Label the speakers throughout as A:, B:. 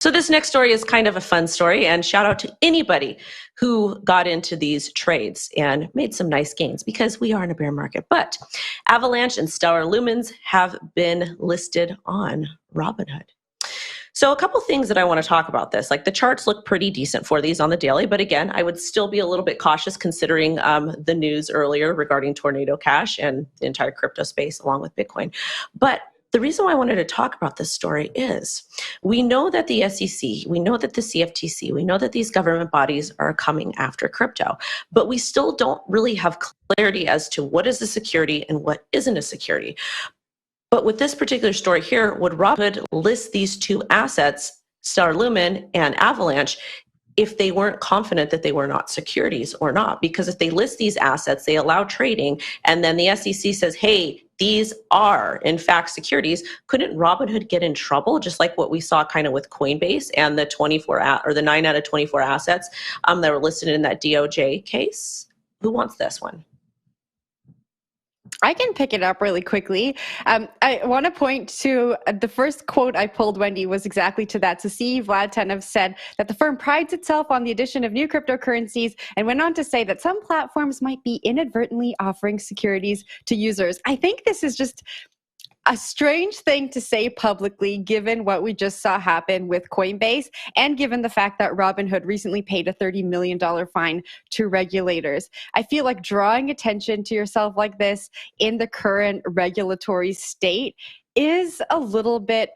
A: So this next story is kind of a fun story, and shout out to anybody who got into these trades and made some nice gains, because we are in a bear market. But Avalanche and Steller Lumens have been listed on Robinhood. So a couple things that I want to talk about this. Like, the charts look pretty decent for these on the daily, but again, I would still be a little bit cautious considering the news earlier regarding Tornado Cash and the entire crypto space along with Bitcoin. But the reason why I wanted to talk about this story is we know that the SEC, we know that the CFTC, we know that these government bodies are coming after crypto, but we still don't really have clarity as to what is a security and what isn't a security. But with this particular story here, would Robinhood list these two assets, Stellar Lumen and Avalanche, if they weren't confident that they were not securities or not? Because if they list these assets, they allow trading, and then the SEC says, hey, these are in fact securities, couldn't Robinhood get in trouble, just like what we saw kind of with Coinbase and the 9 out of 24 assets that were listed in that DOJ case? Who wants this one?
B: I can pick it up really quickly. I want to point to the first quote I pulled, Wendy, was exactly to that. So see, Vlad Tenev said that the firm prides itself on the addition of new cryptocurrencies, and went on to say that some platforms might be inadvertently offering securities to users. I think this is just a strange thing to say publicly, given what we just saw happen with Coinbase, and given the fact that Robinhood recently paid a $30 million fine to regulators. I feel like drawing attention to yourself like this in the current regulatory state is a little bit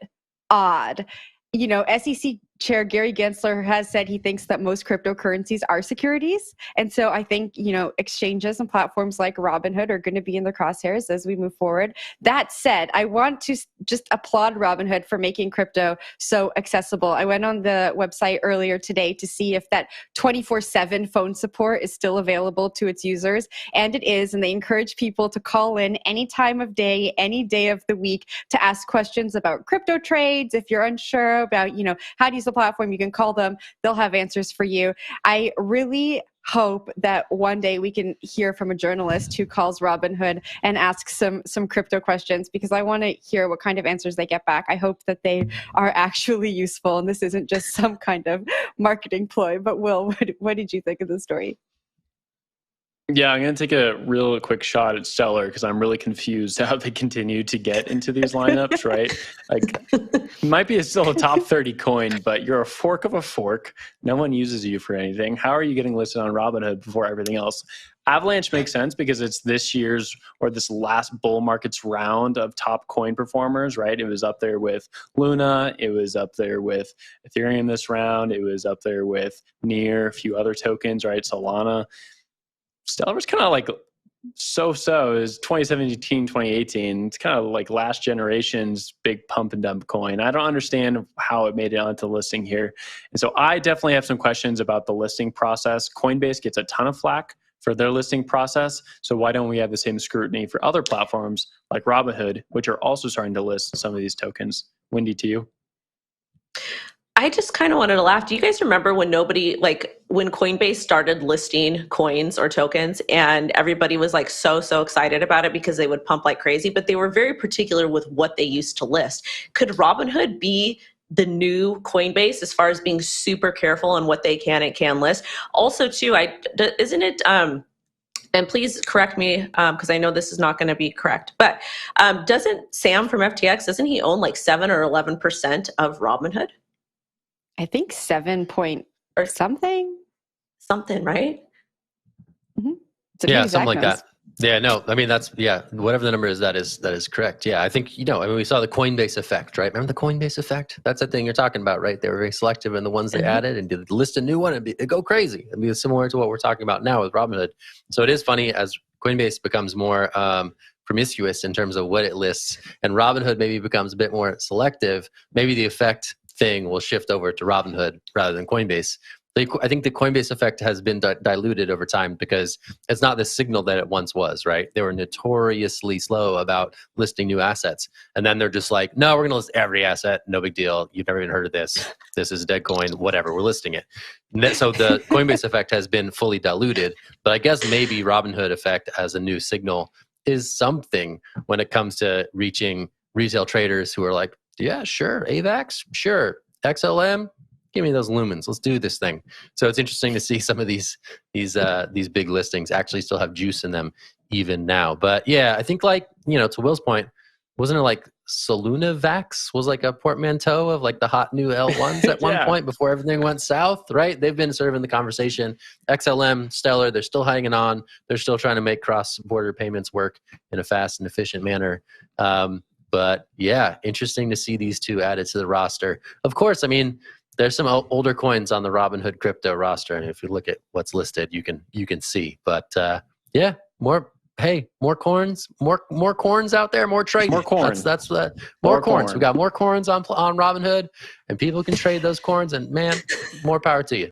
B: odd. You know, SEC Chair Gary Gensler has said he thinks that most cryptocurrencies are securities. And so I think, you know, exchanges and platforms like Robinhood are going to be in the crosshairs as we move forward. That said, I want to just applaud Robinhood for making crypto so accessible. I went on the website earlier today to see if that 24/7 phone support is still available to its users. And it is. And they encourage people to call in any time of day, any day of the week, to ask questions about crypto trades. If you're unsure about, you know, how to use the platform, you can call them. They'll have answers for you. I really hope that one day we can hear from a journalist who calls Robinhood and asks some crypto questions, because I want to hear what kind of answers they get back. I hope that they are actually useful and this isn't just some kind of marketing ploy. But Will, what did you think of the story?
C: Yeah, I'm going to take a real quick shot at Stellar because I'm really confused how they continue to get into these lineups, right? Like, it might be still a top 30 coin, but you're a fork of a fork. No one uses you for anything. How are you getting listed on Robinhood before everything else? Avalanche makes sense because it's this year's or this last bull market's round of top coin performers, right? It was up there with Luna. It was up there with Ethereum this round. It was up there with Near, a few other tokens, right? Solana. Stellar was kind of like so-so. It was 2017, 2018. It's kind of like last generation's big pump and dump coin. I don't understand how it made it onto the listing here. And so I definitely have some questions about the listing process. Coinbase gets a ton of flack for their listing process. So why don't we have the same scrutiny for other platforms like Robinhood, which are also starting to list some of these tokens? Wendy, to you.
A: I just kind of wanted to laugh. Do you guys remember when when Coinbase started listing coins or tokens, and everybody was like so excited about it because they would pump like crazy, but they were very particular with what they used to list? Could Robinhood be the new Coinbase as far as being super careful on what they can and can't list? Also, too, isn't it, and please correct me because I know this is not going to be correct, but doesn't Sam from FTX, doesn't he own like 7 or 11% of Robinhood?
B: I think 7 point or something.
A: Something, right?
B: Mm-hmm.
D: Yeah, something like that. Yeah, no, I mean, whatever the number is, that is correct. Yeah, I think, we saw the Coinbase effect, right? Remember the Coinbase effect? That's the thing you're talking about, right? They were very selective in the ones they added, and to list a new one, it'd go crazy. It'd be similar to what we're talking about now with Robinhood. So it is funny as Coinbase becomes more promiscuous in terms of what it lists, and Robinhood maybe becomes a bit more selective. Maybe the effect thing will shift over to Robinhood rather than Coinbase. I think the Coinbase effect has been diluted over time because it's not the signal that it once was, right? They were notoriously slow about listing new assets. And then they're just like, no, we're going to list every asset. No big deal. You've never even heard of this. This is a dead coin, whatever. We're listing it. So the Coinbase effect has been fully diluted. But I guess maybe Robinhood effect as a new signal is something when it comes to reaching retail traders who are like, yeah, sure. AVAX, sure. XLM, Give me those lumens. Let's do this thing. So it's interesting to see some of these big listings actually still have juice in them even now. But yeah, I think like, to Will's point, wasn't it like AVAX was like a portmanteau of like the hot new L1s at one point before everything went south, right? They've been sort of in the conversation. XLM, Steller, they're still hanging on. They're still trying to make cross-border payments work in a fast and efficient manner. But yeah, interesting to see these two added to the roster. Of course, I mean, there's some older coins on the Robinhood crypto roster, and if you look at what's listed, you can see. But yeah, more corns, more corns out there, more trading.
C: More corn.
D: That's more corns. We got more corns on Robinhood, and people can trade those corns. And man, more power to you.